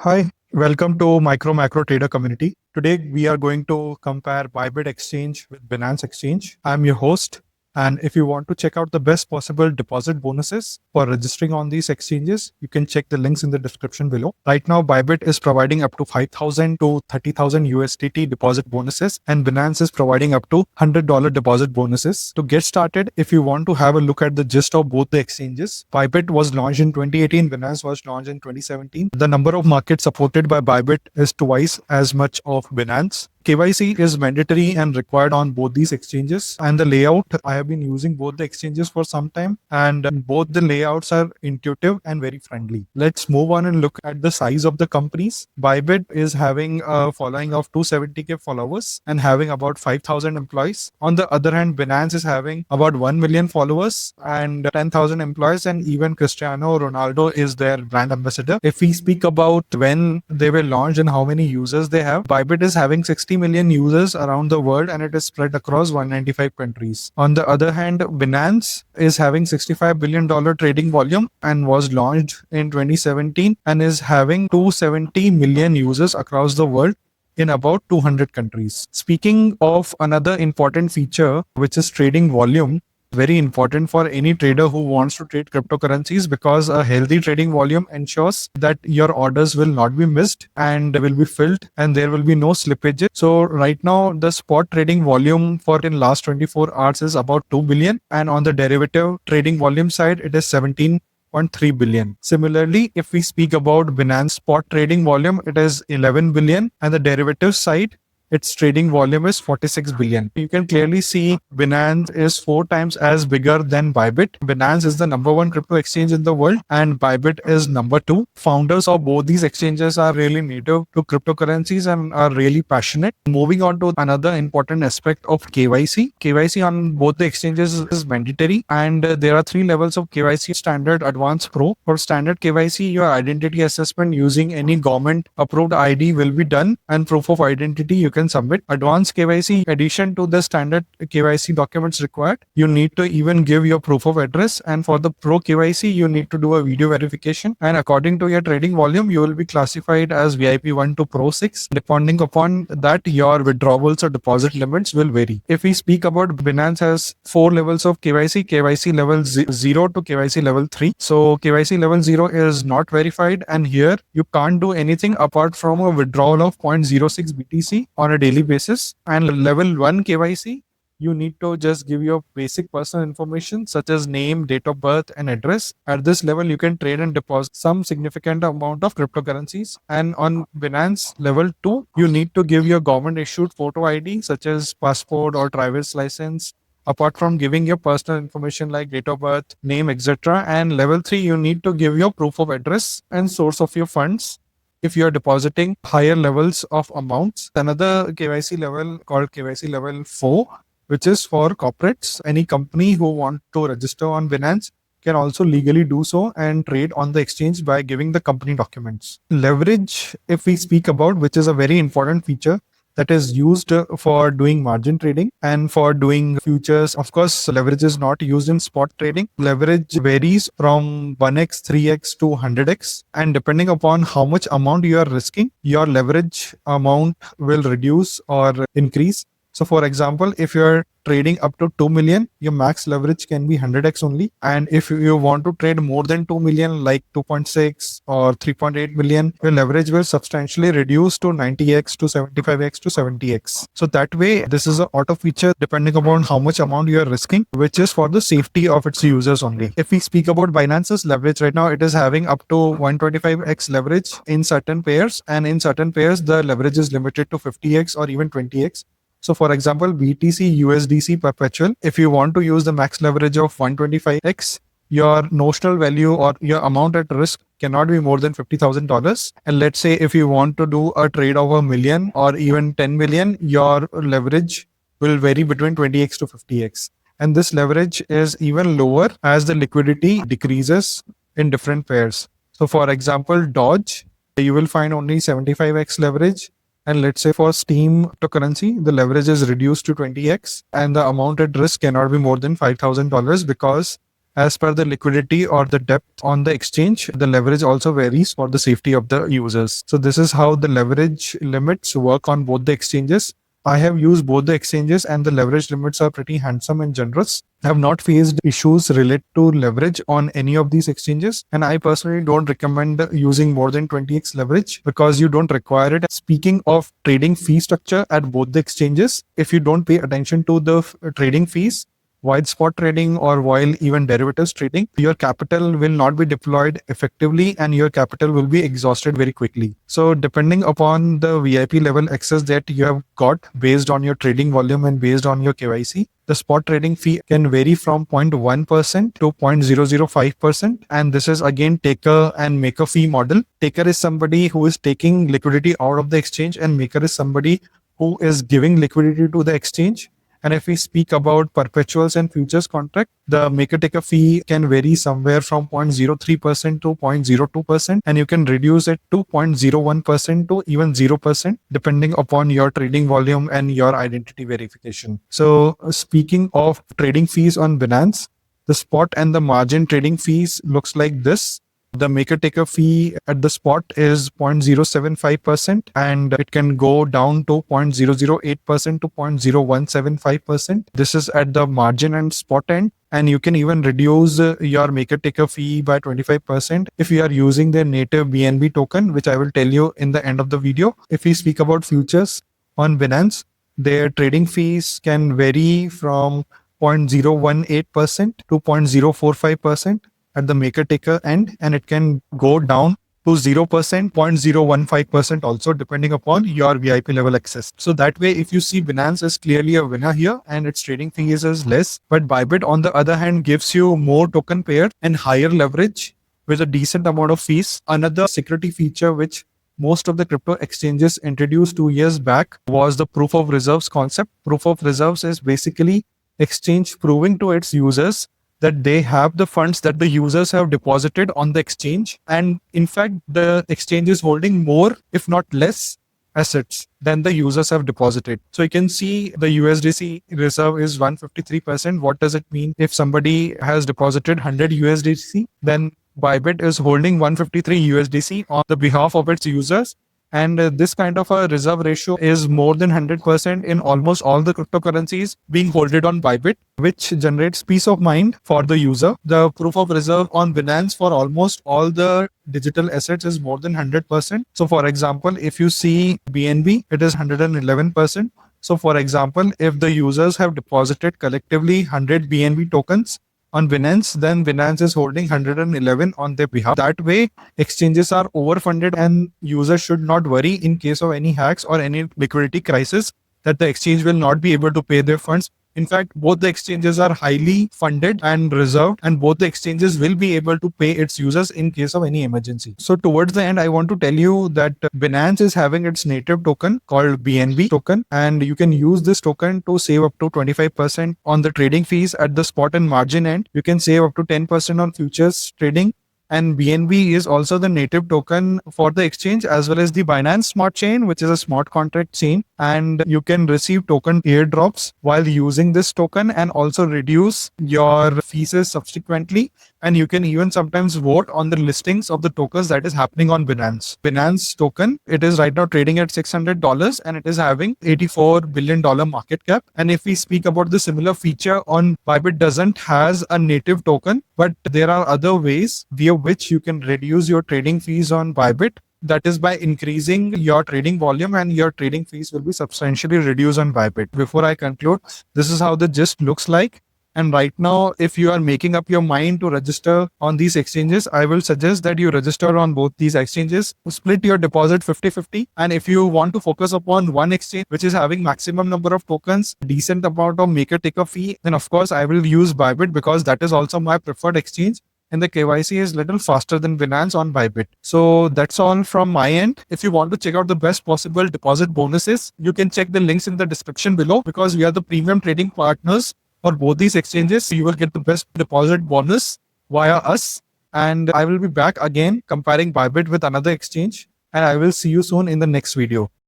Hi, welcome to Micro Macro Trader Community. Today we are going to compare Bybit Exchange with Binance Exchange. I'm your host, and if you want to check out the best possible deposit bonuses for registering on these exchanges, you can check the links in the description below. Right now, Bybit is providing up to 5,000 to 30,000 USDT deposit bonuses, and Binance is providing up to $100 deposit bonuses. To get started, if you want to have a look at the gist of both the exchanges, Bybit was launched in 2018, Binance was launched in 2017. The number of markets supported by Bybit is twice as much of Binance. KYC is mandatory and required on both these exchanges, and the layout, I have been using both the exchanges for some time, and both the layouts are intuitive and very friendly. Let's move on and look at the size of the companies. Bybit is having a following of 270k followers and having about 5,000 employees. On the other hand, Binance is having about 1 million followers and 10,000 employees, and even Cristiano Ronaldo is their brand ambassador. If we speak about when they were launched and how many users they have, Bybit is having 60 million users around the world and it is spread across 195 countries. On the other hand, Binance is having $65 billion trading volume and was launched in 2017 and is having 270 million users across the world in about 200 countries. Speaking of another important feature, which is trading volume, very important for any trader who wants to trade cryptocurrencies, because a healthy trading volume ensures that your orders will not be missed and will be filled and there will be no slippage. So right now the spot trading volume for in last 24 hours is about 2 billion, and on the derivative trading volume side it is 17.3 billion. Similarly, if we speak about Binance spot trading volume, it is 11 billion, and the derivative side, its trading volume is 46 billion. You can clearly see Binance is 4 times as bigger than Bybit. Binance is the number 1 crypto exchange in the world and Bybit is number 2. Founders of both these exchanges are really native to cryptocurrencies and are really passionate. Moving on to another important aspect of KYC. KYC on both the exchanges is mandatory, and there are 3 levels of KYC: standard, advanced, pro. For standard KYC, your identity assessment using any government approved ID will be done and proof of identity you can submit. Advanced KYC, addition to the standard KYC documents required, you need to even give your proof of address, and for the pro KYC you need to do a video verification, and according to your trading volume you will be classified as VIP 1 to Pro 6. Depending upon that, your withdrawals or deposit limits will vary. If we speak about, Binance has 4 levels of KYC level 0 to KYC level 3. So KYC level 0 is not verified, and here you can't do anything apart from a withdrawal of 0.06 BTC on a daily basis. And level 1 KYC, you need to just give your basic personal information such as name, date of birth and address. At this level, you can trade and deposit some significant amount of cryptocurrencies. And on Binance level 2, you need to give your government issued photo ID such as passport or driver's license, apart from giving your personal information like date of birth, name, etc. And level 3, you need to give your proof of address and source of your funds if you're depositing higher levels of amounts. Another KYC level called KYC level 4, which is for corporates. Any company who want to register on Binance can also legally do so and trade on the exchange by giving the company documents. Leverage, if we speak about, which is a very important feature that is used for doing margin trading and for doing futures. Of course, leverage is not used in spot trading. Leverage varies from 1x, 3x to 100x. And depending upon how much amount you are risking, your leverage amount will reduce or increase. So for example, if you're trading up to 2 million, your max leverage can be 100x only. And if you want to trade more than 2 million, like 2.6 or 3.8 million, your leverage will substantially reduce to 90x to 75x to 70x. So that way, this is an auto feature depending upon how much amount you are risking, which is for the safety of its users only. If we speak about Binance's leverage right now, it is having up to 125x leverage in certain pairs, and in certain pairs, the leverage is limited to 50x or even 20x. So for example, BTC USDC perpetual, if you want to use the max leverage of 125x, your notional value or your amount at risk cannot be more than $50,000. And let's say if you want to do a trade of a million or even 10 million, your leverage will vary between 20x to 50x. And this leverage is even lower as the liquidity decreases in different pairs. So for example, Dodge, you will find only 75x leverage. And let's say for Steam cryptocurrency, the leverage is reduced to 20x and the amount at risk cannot be more than $5,000 because As per the liquidity or the depth on the exchange, the leverage also varies for the safety of the users. So this is how the leverage limits work on both the exchanges. I have used both the exchanges and the leverage limits are pretty handsome and generous. I have not faced issues related to leverage on any of these exchanges. And I personally don't recommend using more than 20x leverage because you don't require it. Speaking of trading fee structure at both the exchanges, if you don't pay attention to the trading fees, while spot trading or while even derivatives trading, your capital will not be deployed effectively and your capital will be exhausted very quickly. So depending upon the VIP level access that you have got based on your trading volume and based on your KYC, the spot trading fee can vary from 0.1% to 0.005%. And this is again taker and maker fee model. Taker is somebody who is taking liquidity out of the exchange and maker is somebody who is giving liquidity to the exchange. And if we speak about perpetuals and futures contract, the maker taker fee can vary somewhere from 0.03% to 0.02%, and you can reduce it to 0.01% to even 0%, depending upon your trading volume and your identity verification. So speaking of trading fees on Binance, the spot and the margin trading fees looks like this. The maker taker fee at the spot is 0.075% and it can go down to 0.008% to 0.0175%. This is at the margin and spot end. And you can even reduce your maker taker fee by 25% if you are using their native BNB token, which I will tell you in the end of the video. If we speak about futures on Binance, their trading fees can vary from 0.018% to 0.045% at the maker taker end, and it can go down to 0%, 0.015% also, depending upon your VIP level access. So that way, if you see Binance is clearly a winner here and its trading fees is less, but Bybit on the other hand gives you more token pair and higher leverage with a decent amount of fees. Another security feature which most of the crypto exchanges introduced 2 years back was the proof of reserves concept. Proof of reserves is basically exchange proving to its users that they have the funds that the users have deposited on the exchange. And in fact, the exchange is holding more, if not less, assets than the users have deposited. So you can see the USDC reserve is 153%. What does it mean? If somebody has deposited 100 USDC, then Bybit is holding 153 USDC on the behalf of its users. And this kind of a reserve ratio is more than 100% in almost all the cryptocurrencies being holded on Bybit, which generates peace of mind for the user. The proof of reserve on Binance for almost all the digital assets is more than 100%. So for example, if you see BNB, it is 111%. So for example, if the users have deposited collectively 100 BNB tokens on Binance, then Binance is holding 111 on their behalf. That way, exchanges are overfunded and users should not worry in case of any hacks or any liquidity crisis that the exchange will not be able to pay their funds. In fact, both the exchanges are highly funded and reserved, and both the exchanges will be able to pay its users in case of any emergency. So towards the end, I want to tell you that Binance is having its native token called BNB token, and you can use this token to save up to 25% on the trading fees at the spot and margin end. You can save up to 10% on futures trading. And BNB is also the native token for the exchange as well as the Binance Smart Chain, which is a smart contract chain. And you can receive token airdrops while using this token and also reduce your fees subsequently. And you can even sometimes vote on the listings of the tokens that is happening on Binance. Binance token, it is right now trading at $600 and it is having $84 billion market cap. And if we speak about the similar feature on Bybit, doesn't has a native token, but there are other ways via which you can reduce your trading fees on Bybit. That is by increasing your trading volume and your trading fees will be substantially reduced on Bybit. Before I conclude, this is how the gist looks like. And right now, if you are making up your mind to register on these exchanges, I will suggest that you register on both these exchanges, split your deposit 50-50. And if you want to focus upon one exchange, which is having maximum number of tokens, decent amount of maker taker fee, then of course, I will use Bybit because that is also my preferred exchange. And the KYC is little faster than Binance on Bybit. So that's all from my end. If you want to check out the best possible deposit bonuses, you can check the links in the description below because we are the premium trading partners for both these exchanges. You will get the best deposit bonus via us. And I will be back again comparing Bybit with another exchange. And I will see you soon in the next video.